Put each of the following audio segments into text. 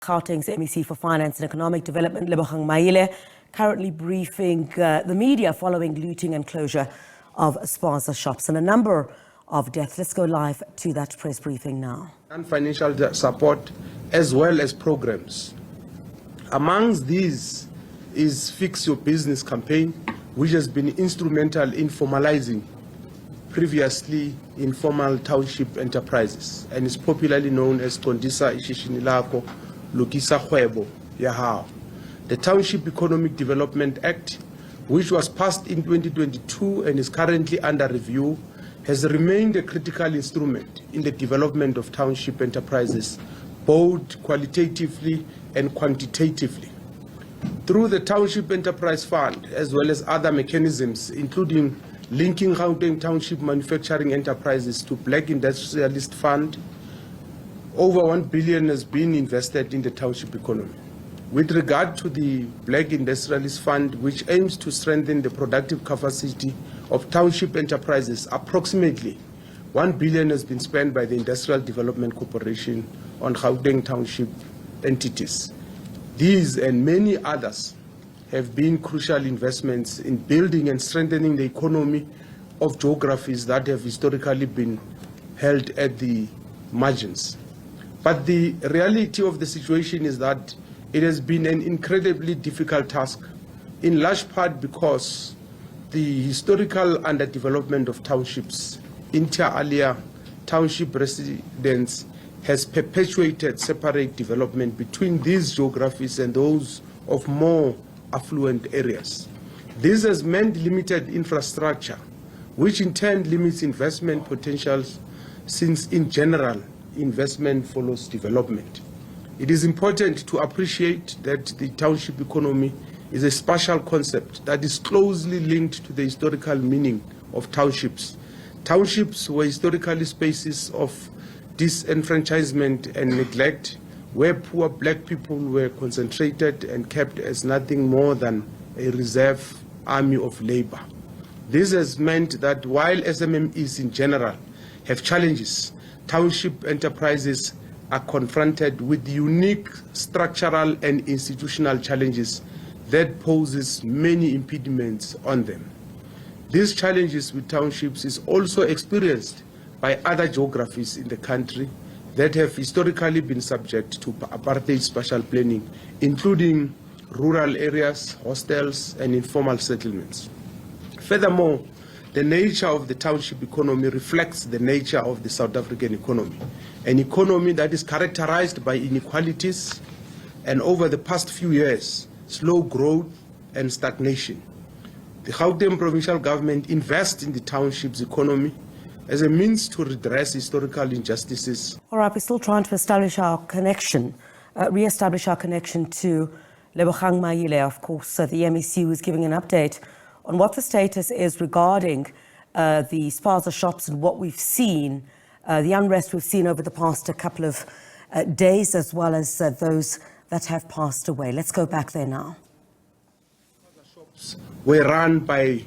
Gauteng's MEC for Finance and Economic Development, Lebogang Maile, currently briefing the media following looting and closure of Spaza shops and a number of deaths. Let's go live to that press briefing now. And financial support as well as programs. Amongst these is Fix Your Business campaign, which has been instrumental in formalizing previously informal township enterprises and is popularly known as Tondisa Ishishini Lako Lukisa Hwebo Yahao. The Township Economic Development Act, which was passed in 2022 and is currently under review, has remained a critical instrument in the development of township enterprises, both qualitatively and quantitatively. Through the Township Enterprise Fund, as well as other mechanisms, including linking Gauteng Township manufacturing enterprises to Black Industrialist Fund, over 1 billion has been invested in the township economy. With regard to the Black Industrialist Fund, which aims to strengthen the productive capacity of township enterprises, approximately 1 billion has been spent by the Industrial Development Corporation on Gauteng Township entities. These and many others have been crucial investments in building and strengthening the economy of geographies that have historically been held at the margins. But the reality of the situation is that it has been an incredibly difficult task, in large part because the historical underdevelopment of townships, inter alia township residents, has perpetuated separate development between these geographies and those of more affluent areas. This has meant limited infrastructure, which in turn limits investment potentials, since in general, investment follows development. It is important to appreciate that the township economy is a spatial concept that is closely linked to the historical meaning of townships. Townships were historically spaces of disenfranchisement and neglect, where poor Black people were concentrated and kept as nothing more than a reserve army of labor. This has meant that while SMMEs in general have challenges, township enterprises are confronted with unique structural and institutional challenges that poses many impediments on them. These challenges with townships is also experienced by other geographies in the country that have historically been subject to apartheid spatial planning, including rural areas, hostels, and informal settlements. Furthermore, the nature of the township economy reflects the nature of the South African economy, an economy that is characterized by inequalities and, over the past few years, slow growth and stagnation. The Gauteng provincial government invests in the township's economy as a means to redress historical injustices. All right, we're still trying to establish our connection, re-establish our connection to Lebogang Maile, of course, the MEC, who's giving an update on what the status is regarding the Spaza shops and what we've seen, the unrest we've seen over the past couple of days, as well as those that have passed away. Let's go back there now. Spaza shops were run by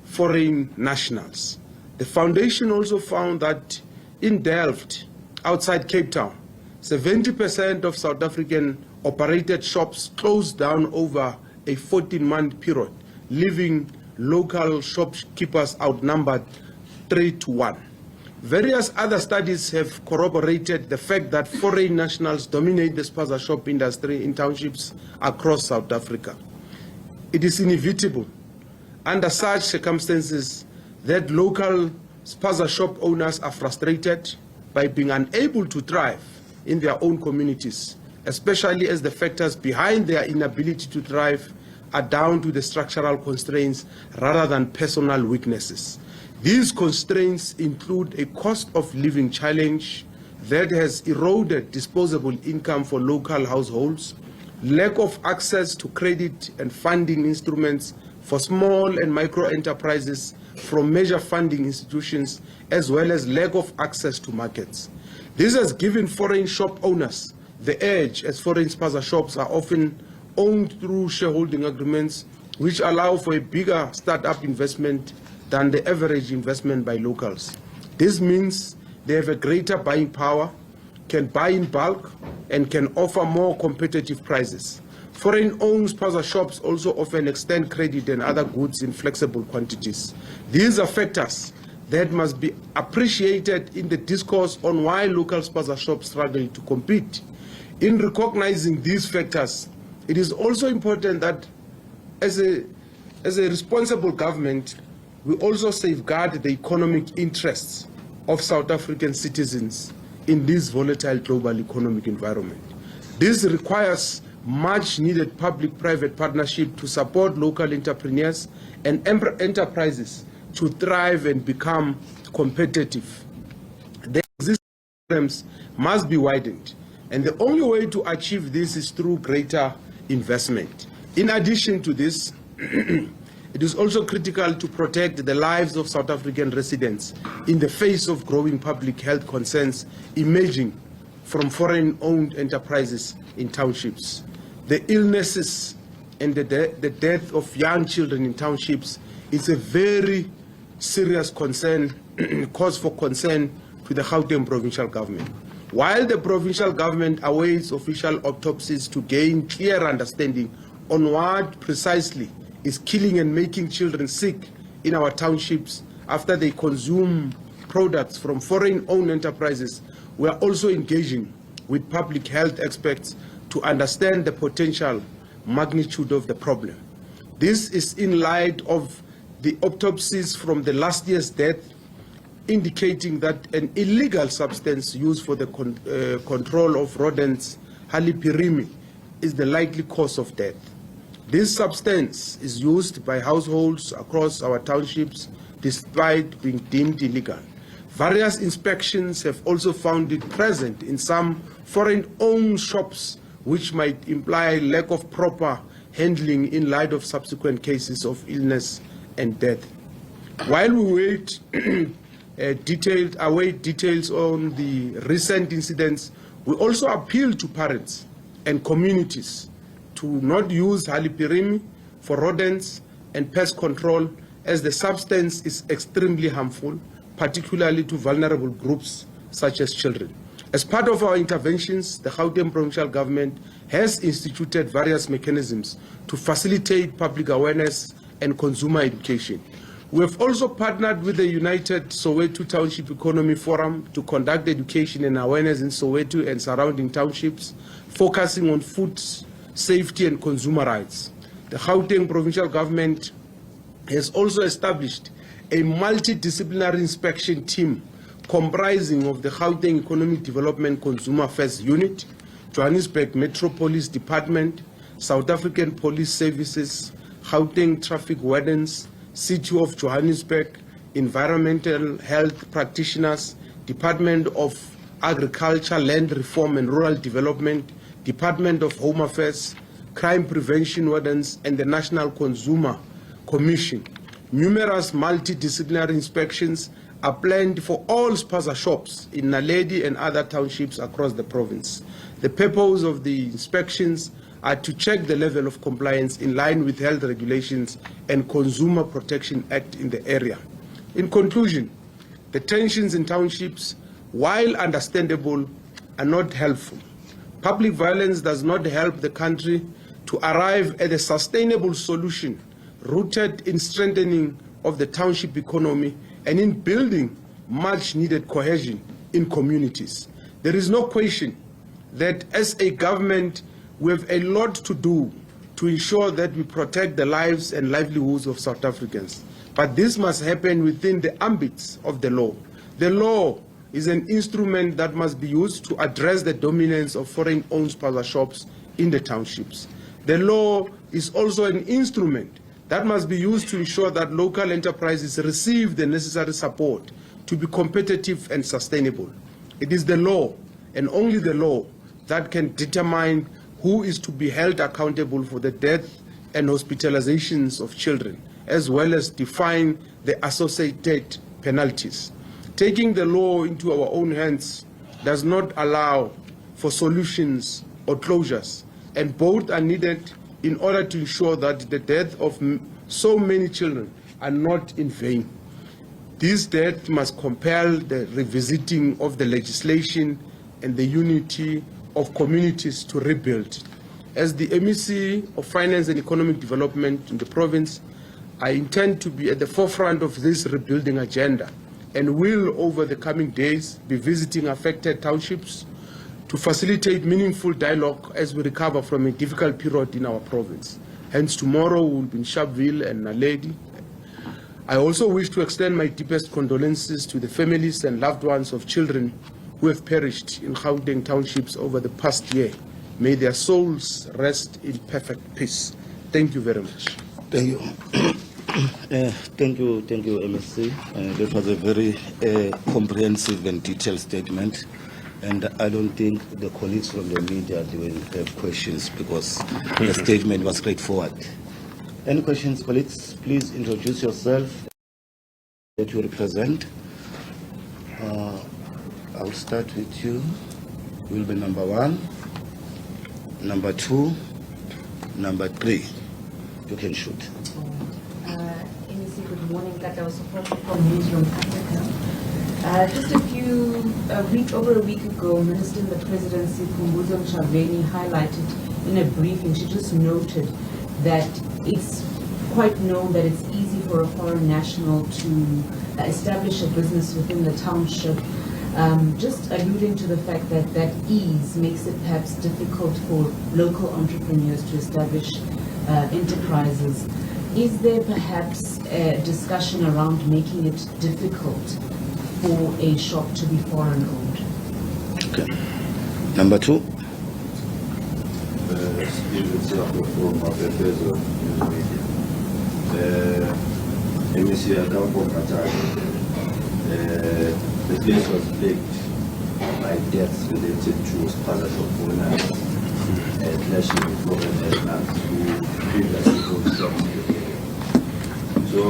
foreign nationals. The foundation also found that in Delft, outside Cape Town, 70% of South African operated shops closed down over a 14-month period, leaving local shopkeepers outnumbered 3-1. Various other studies have corroborated the fact that foreign nationals dominate the Spaza shop industry in townships across South Africa. It is inevitable, under such circumstances, that local Spaza shop owners are frustrated by being unable to thrive in their own communities, especially as the factors behind their inability to thrive are down to the structural constraints rather than personal weaknesses. These constraints include a cost of living challenge that has eroded disposable income for local households, lack of access to credit and funding instruments for small and micro enterprises from major funding institutions, as well as lack of access to markets. This has given foreign shop owners the edge, as foreign Spaza shops are often owned through shareholding agreements, which allow for a bigger startup investment than the average investment by locals. This means they have a greater buying power, can buy in bulk and can offer more competitive prices. Foreign-owned Spaza shops also often extend credit and other goods in flexible quantities. These are factors that must be appreciated in the discourse on why local Spaza shops struggle to compete. In recognizing these factors, it is also important that as a responsible government, we also safeguard the economic interests of South African citizens in this volatile global economic environment. This requires much needed public-private partnership to support local entrepreneurs and enterprises to thrive and become competitive. The existing programs must be widened, and the only way to achieve this is through greater investment. In addition to this, it is also critical to protect the lives of South African residents in the face of growing public health concerns emerging from foreign-owned enterprises in townships. The illnesses and the death of young children in townships is a very serious concern, cause for concern to the Gauteng provincial government. While the provincial government awaits official autopsies to gain clear understanding on what precisely is killing and making children sick in our townships after they consume products from foreign-owned enterprises, we are also engaging with public health experts to understand the potential magnitude of the problem. This is in light of the autopsies from the last year's death indicating that an illegal substance used for the control of rodents, halipirimi, is the likely cause of death. This substance is used by households across our townships despite being deemed illegal. Various inspections have also found it present in some foreign-owned shops, which might imply lack of proper handling in light of subsequent cases of illness and death. While we await details on the recent incidents, we also appeal to parents and communities to not use halipirimi for rodents and pest control, as the substance is extremely harmful, particularly to vulnerable groups such as children. As part of our interventions, the Gauteng provincial government has instituted various mechanisms to facilitate public awareness and consumer education. We have also partnered with the United Soweto Township Economy Forum to conduct education and awareness in Soweto and surrounding townships, focusing on food safety and consumer rights. The Gauteng provincial government has also established a multidisciplinary inspection team comprising of the Gauteng Economic Development Consumer Affairs Unit, Johannesburg Metropolis Department, South African Police Services, Gauteng Traffic Wardens, City of Johannesburg, Environmental Health Practitioners, Department of Agriculture, Land Reform and Rural Development, Department of Home Affairs, Crime Prevention Wardens, and the National Consumer Commission. Numerous multidisciplinary inspections are planned for all Spaza shops in Naledi and other townships across the province. The purpose of the inspections are to check the level of compliance in line with health regulations and Consumer Protection Act in the area. In conclusion, the tensions in townships, while understandable, are not helpful. Public violence does not help the country to arrive at a sustainable solution rooted in strengthening of the township economy and in building much needed cohesion in communities. There is no question that as a government we have a lot to do to ensure that we protect the lives and livelihoods of South Africans. But this must happen within the ambits of the law. The law is an instrument that must be used to address the dominance of foreign-owned Spaza shops in the townships. The law is also an instrument that must be used to ensure that local enterprises receive the necessary support to be competitive and sustainable. It is the law, and only the law, that can determine who is to be held accountable for the death and hospitalizations of children, as well as define the associated penalties. Taking the law into our own hands does not allow for solutions or closures, and both are needed in order to ensure that the death of so many children are not in vain. This death must compel the revisiting of the legislation and the unity of communities to rebuild. As the MEC of Finance and Economic Development in the province, I intend to be at the forefront of this rebuilding agenda and will, over the coming days, be visiting affected townships to facilitate meaningful dialogue as we recover from a difficult period in our province. Hence, tomorrow we will be in Sharpeville and Naledi. I also wish to extend my deepest condolences to the families and loved ones of children who have perished in Gauteng townships over the past year. May their souls rest in perfect peace. Thank you very much. Thank you. Thank you, MSC. That was a very comprehensive and detailed statement. And I don't think the colleagues from the media will have questions because the statement was straightforward. Any questions, colleagues? Please introduce yourself that you represent. I'll start with you. Will be number 1, number 2, number 3. You can shoot. MEC, good morning. That I was supported from Newsroom Africa. Just over a week ago, Minister in the Presidency, Khumbudzo Ntshavheni, highlighted in a briefing, she just noted that it's quite known that it's easy for a foreign national to establish a business within the township, just alluding to the fact that that ease makes it perhaps difficult for local entrepreneurs to establish enterprises. Is there perhaps a discussion around making it difficult for a shop to be foreign owned? Okay. Number 2. MEC, I come from Qatar. The place was plagued by deaths related to Spaza shop owners and clashing with foreign nationals who previously owned shops in the area. So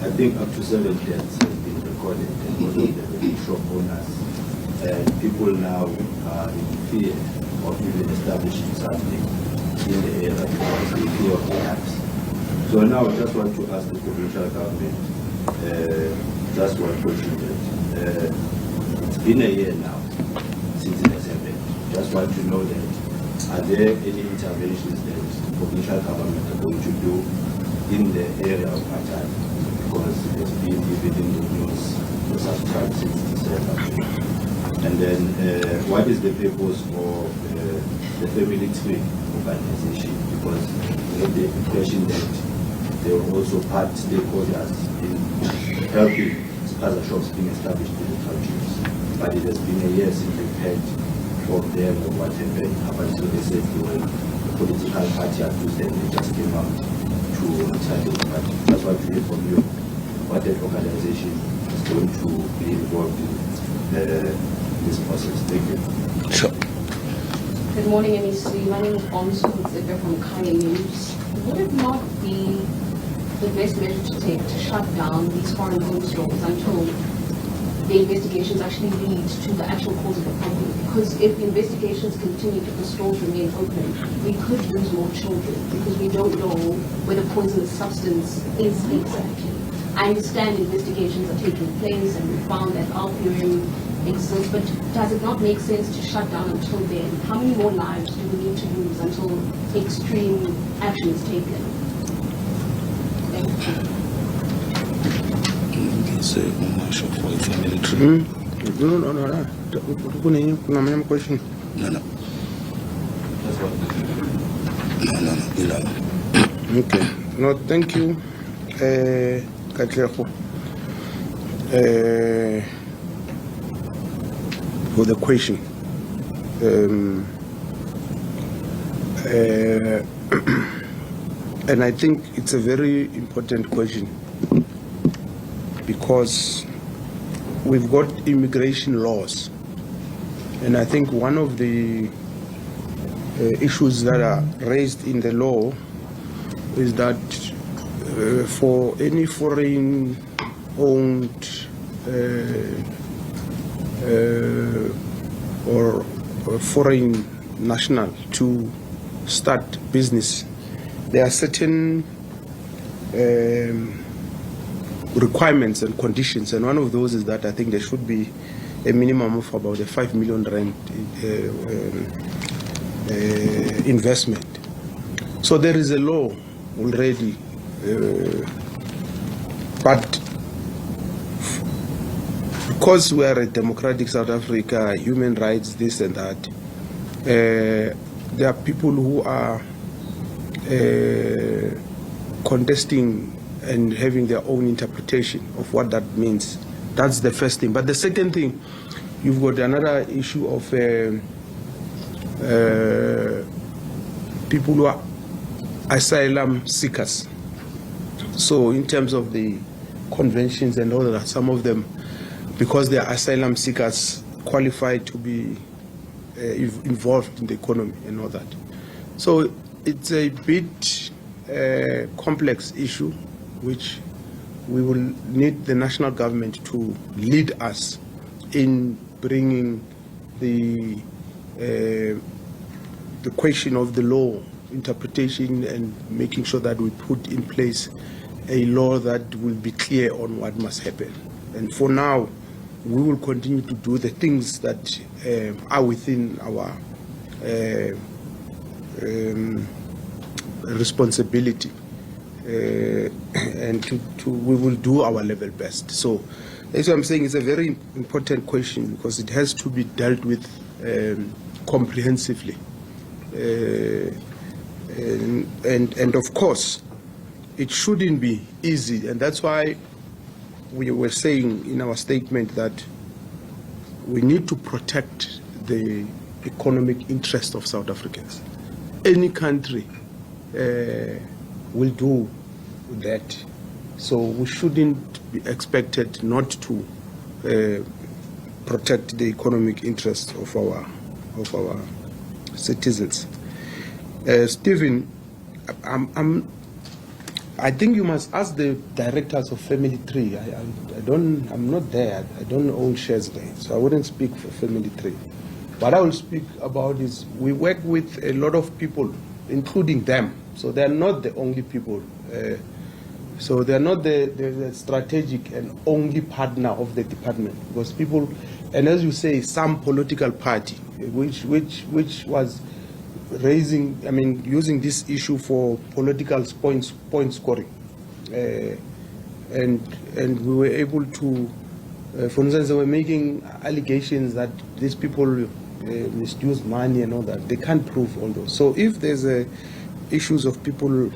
I think up to 7 deaths have been recorded, and most of them are shop owners. And people now are in fear of even establishing something in the area because they fear of collapse. So now I just want to ask the provincial government just one question. It's been a year now since it has happened. Just want to know that are there any interventions that the provincial government are going to do in the area of Qatar? Because it has been even in the news for some time since December. And then what is the purpose of the family tree organization? Because we have the impression that they were also part stakeholders in helping Spaza shops being established in the townships. But it has been a year since we've heard from them of what happened up until they said they were a political party accused them. They just came out to attack the party. That's what we hear from you. What that organization is going to be involved in this process. Thank you. Sure. Good morning, MEC. My name is Onsu from Kaya News. Would it not be the best measure to take to shut down these foreign-owned stores until the investigations actually lead to the actual cause of the problem? Because if the investigations continue, if the stores remain open, we could lose more children because we don't know where the poisonous substance is exactly. I understand investigations are taking place and we found that alpurium exists, but does it not make sense to shut down until then? How many more lives do we need to lose until extreme action is taken? Thank you. No. Question. No. Okay. No, thank you, Katlego, for the question. And I think it's a very important question because we've got immigration laws, and I think one of the issues that are raised in the law is that for any foreign-owned or foreign national to start business, there are certain requirements and conditions, and one of those is that I think there should be a minimum of about a 5 million rand investment. So there is a law already, but because we are a democratic South Africa, human rights, this and that, there are people who are contesting and having their own interpretation of what that means. That's the first thing. But the second thing, you've got another issue of people who are asylum seekers. So in terms of the conventions and all that, some of them, because they are asylum seekers, qualify to be involved in the economy and all that. So it's a bit complex issue, which we will need the national government to lead us in bringing the question of the law interpretation and making sure that we put in place a law that will be clear on what must happen. And for now, we will continue to do the things that are within our responsibility, and we will do our level best. So that's what I'm saying. It's a very important question because it has to be dealt with comprehensively, and of course, it shouldn't be easy, and that's why we were saying in our statement that we need to protect the economic interest of South Africans. Any country will do that, so we shouldn't be expected not to protect the economic interest of our citizens. Stephen, I think you must ask the directors of Family Tree. I'm not there. I don't own shares there, so I wouldn't speak for Family Tree. What I will speak about is we work with a lot of people, including them. So they are not the only people. So they are not the strategic and only partner of the department, because people, and as you say, some political party, which was raising, using this issue for political point scoring, and we were able to, for instance, they were making allegations that these people misuse money and all that. They can't prove all those. So if there's issues of people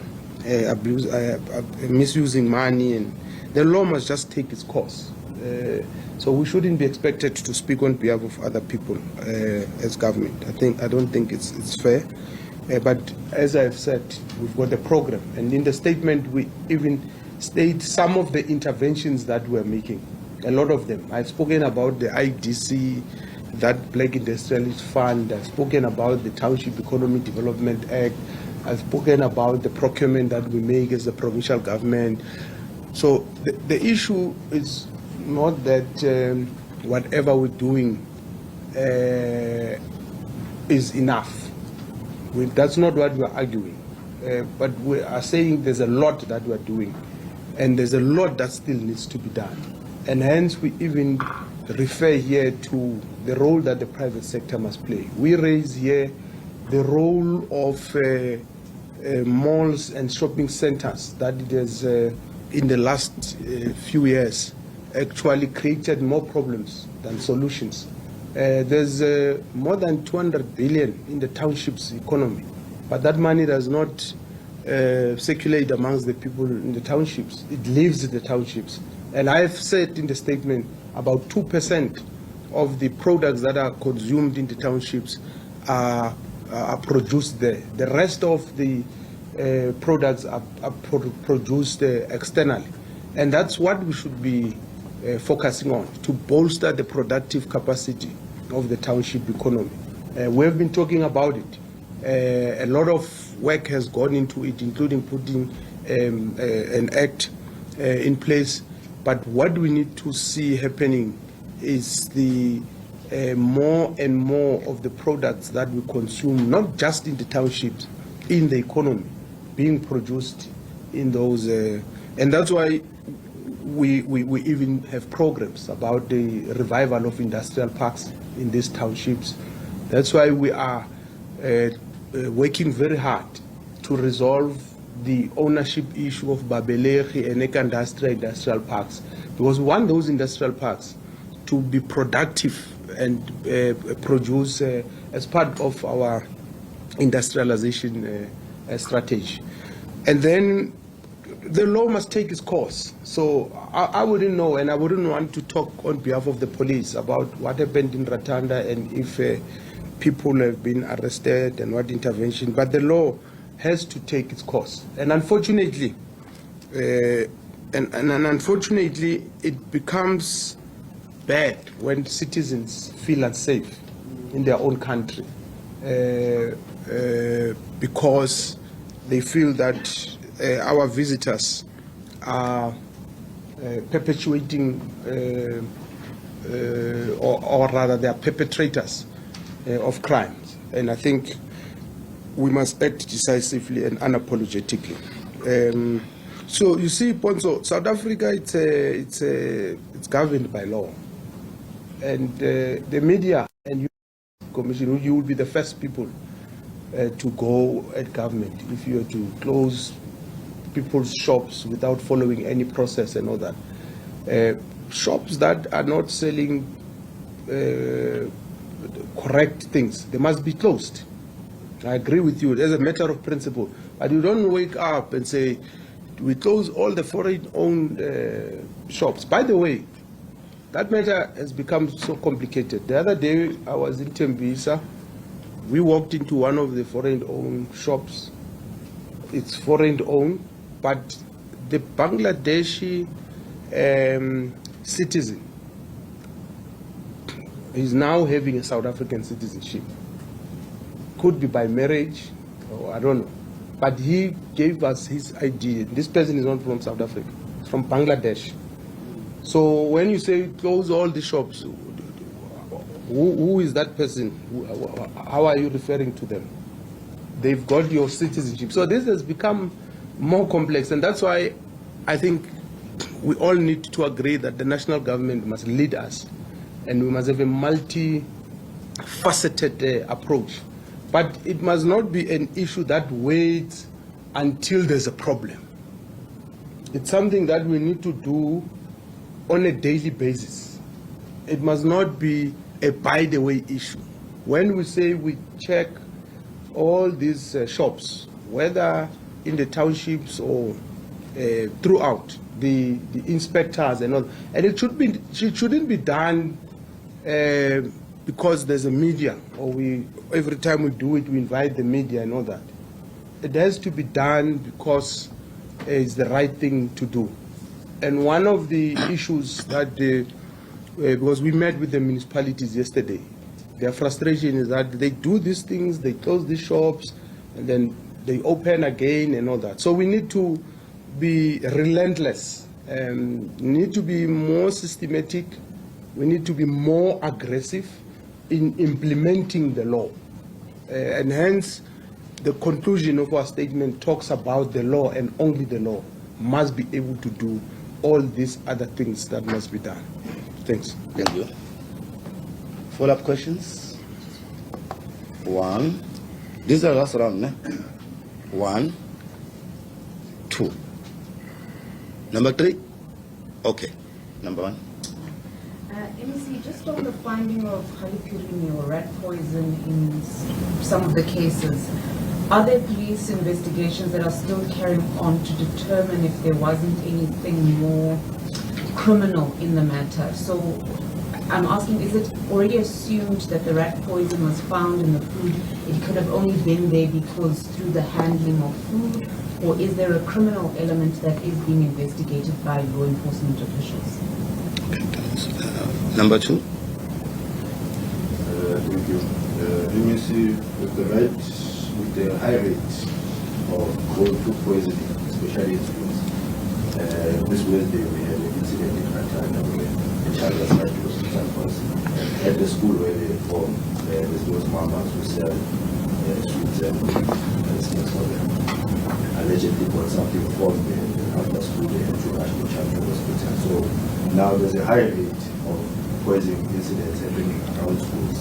misusing money, and the law must just take its course. So we shouldn't be expected to speak on behalf of other people as government. I don't think it's fair. But as I've said, we've got a program, and in the statement we even state some of the interventions that we're making. A lot of them. I've spoken about the IDC, that Black Industrialist Fund. I've spoken about the Township Economic Development Act. I've spoken about the procurement that we make as the provincial government. So the issue is not that whatever we're doing is enough. That's not what we're arguing. But we are saying there's a lot that we're doing, and there's a lot that still needs to be done. And hence we even refer here to the role that the private sector must play. We raise here the role of malls and shopping centers that it has in the last few years actually created more problems than solutions. There's more than 200 billion in the township's economy, but that money does not circulate amongst the people in the townships. It leaves the townships. And I've said in the statement about 2% of the products that are consumed in the townships are produced there. The rest of the products are produced externally. And that's what we should be focusing on, to bolster the productive capacity of the township economy. We've been talking about it. A lot of work has gone into it, including putting an act in place. But what we need to see happening is the more and more of the products that we consume, not just in the townships, in the economy, being produced in those. And that's why we even have programs about the revival of industrial parks in these townships. That's why we are working very hard to resolve the ownership issue of Babelegi and industrial parks, because we want those industrial parks to be productive and produce as part of our industrialization strategy. And then the law must take its course. So I wouldn't know, and I wouldn't want to talk on behalf of the police about what happened in Ratanda and if people have been arrested and what intervention, but the law has to take its course. And unfortunately, unfortunately, it becomes bad when citizens feel unsafe in their own country because they feel that our visitors are perpetuating or rather they are perpetrators of crimes. And I think we must act decisively and unapologetically. So you see, Ponzo, South Africa, it's governed by law. And the media and you, Commission, you will be the first people to go at government if you are to close people's shops without following any process and all that. Shops that are not selling correct things, they must be closed. I agree with you, as a matter of principle. But you don't wake up and say, we close all the foreign-owned shops. By the way, that matter has become so complicated. The other day, I was in Tembisa. We walked into one of the foreign-owned shops. It's foreign-owned, but the Bangladeshi citizen is now having a South African citizenship. Could be by marriage, or I don't know. But he gave us his ID. This person is not from South Africa, it's from Bangladesh. So when you say close all the shops, who is that person? How are you referring to them? They've got your citizenship. So this has become more complex, and that's why I think we all need to agree that the national government must lead us, and we must have a multi-faceted approach. But it must not be an issue that waits until there's a problem. It's something that we need to do on a daily basis. It must not be a by-the-way issue. When we say we check all these shops, whether in the townships or throughout, the inspectors and all, and it shouldn't be done because there's a media, or every time we do it, we invite the media and all that. It has to be done because it's the right thing to do. And one of the issues that, because we met with the municipalities yesterday, their frustration is that they do these things, they close these shops, and then they open again and all that. So we need to be relentless, we need to be more systematic, we need to be more aggressive in implementing the law. And hence, the conclusion of our statement talks about the law, and only the law must be able to do all these other things that must be done. Thanks. Thank you. Follow-up questions? One. This is the last round, ne? 1, 2. Number 3? Okay. Number 1. MEC, just on the finding of Halipirini or rat poison in some of the cases, are there police investigations that are still carrying on to determine if there wasn't anything more criminal in the matter? So I'm asking, is it already assumed that the rat poison was found in the food? It could have only been there because through the handling of food, or is there a criminal element that is being investigated by law enforcement officials? Number 2. Thank you. MEC, with the high rate of food poisoning, especially in schools, this Wednesday we had an incident in Ratanda where a child was rushed to hospital first. At the school where they formed, there's those mamas who sell sweets and snacks for them. Allegedly immediately got something from the after school they had to rush to Sharpeville hospital. So now there's a high rate of poisoning incidents happening around schools.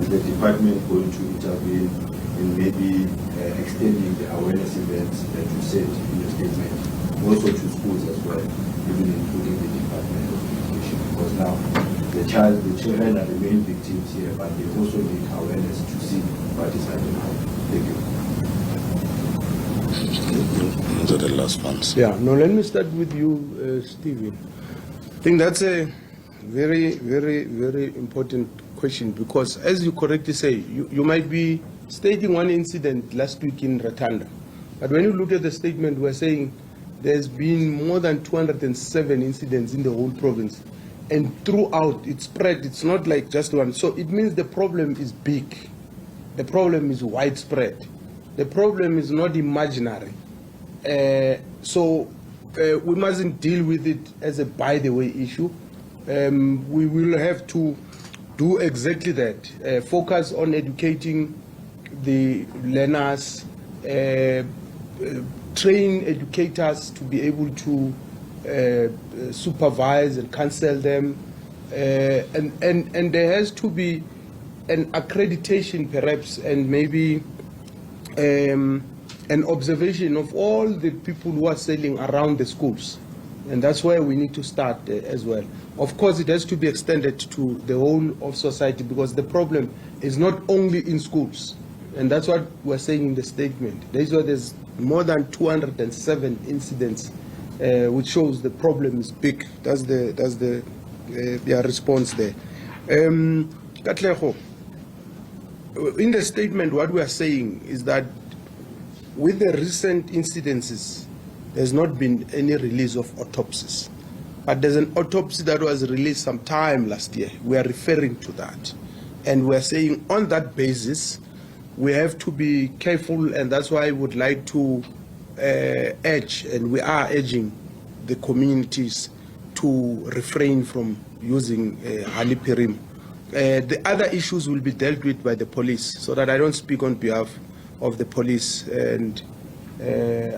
Is the department going to intervene in maybe extending the awareness events that you said in your statement, also to schools as well, even including the Department of Education? Because now the children are the main victims here, but they also need awareness to see what is happening. Thank you. Those are the last ones. Yeah, no, let me start with you, Stephen. I think that's a very, very, very important question, because as you correctly say, you might be stating one incident last week in Ratanda, but when you look at the statement, we're saying there's been more than 207 incidents in the whole province, and throughout it's spread. It's not like just one. So it means the problem is big. The problem is widespread. The problem is not imaginary. So we mustn't deal with it as a by-the-way issue. We will have to do exactly that. Focus on educating the learners, train educators to be able to supervise and counsel them, and there has to be an accreditation perhaps, and maybe an observation of all the people who are selling around the schools, and that's where we need to start as well. Of course, it has to be extended to the whole of society, because the problem is not only in schools, and that's what we're saying in the statement. There's more than 207 incidents, which shows the problem is big. That's the response there. Katlego, in the statement, what we are saying is that with the recent incidences, there's not been any release of autopsies. But there's an autopsy that was released sometime last year. We are referring to that. And we're saying on that basis, we have to be careful, and that's why I would like to urge, and we are urging the communities to refrain from using halipirim. The other issues will be dealt with by the police, so that I don't speak on behalf of the police, and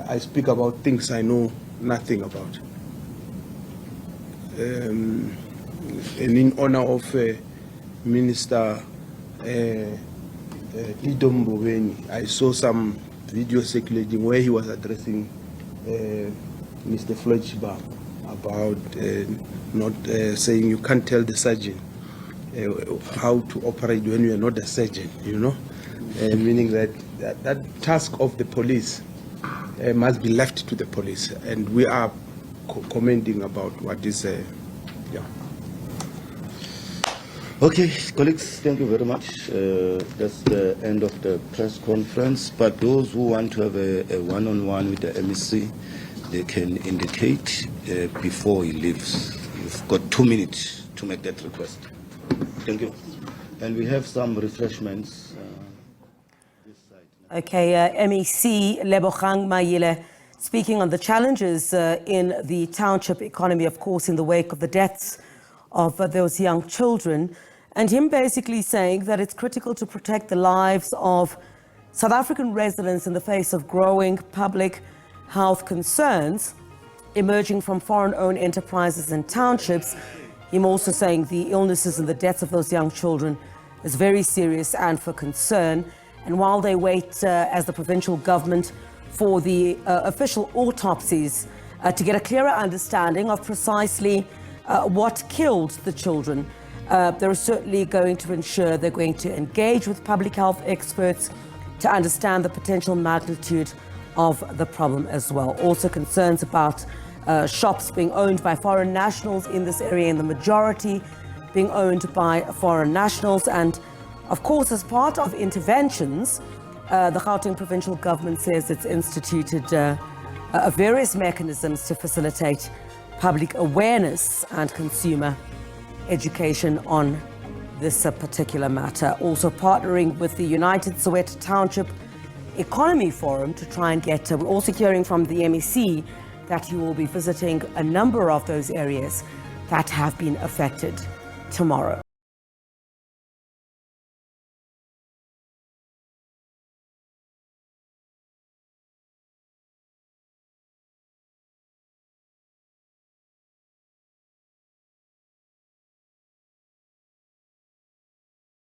I speak about things I know nothing about. And in honor of Minister Idomboweni, I saw some video circulating where he was addressing Mr. Floyd Shibam about not saying you can't tell the surgeon how to operate when you are not a surgeon, you know, meaning that task of the police must be left to the police, and we are commenting about what is yeah. Okay, colleagues, thank you very much. That's the end of the press conference. But those who want to have a one-on-one with the MEC, they can indicate before he leaves. You've got 2 minutes to make that request. Thank you. And we have some refreshments. This side. Okay, MEC Lebogang Maile speaking on the challenges in the township economy, of course, in the wake of the deaths of those young children, and him basically saying that it's critical to protect the lives of South African residents in the face of growing public health concerns emerging from foreign-owned enterprises and townships. Him also saying the illnesses and the deaths of those young children is very serious and for concern. And while they wait as the provincial government for the official autopsies to get a clearer understanding of precisely what killed the children, they're certainly going to ensure they're going to engage with public health experts to understand the potential magnitude of the problem as well. Also concerns about shops being owned by foreign nationals in this area, and the majority being owned by foreign nationals. And of course, as part of interventions, the Gauteng provincial government says it's instituted various mechanisms to facilitate public awareness and consumer education on this particular matter. Also partnering with the United Soweto Township Economy Forum to try and get, we're also hearing from the MEC that he will be visiting a number of those areas that have been affected tomorrow.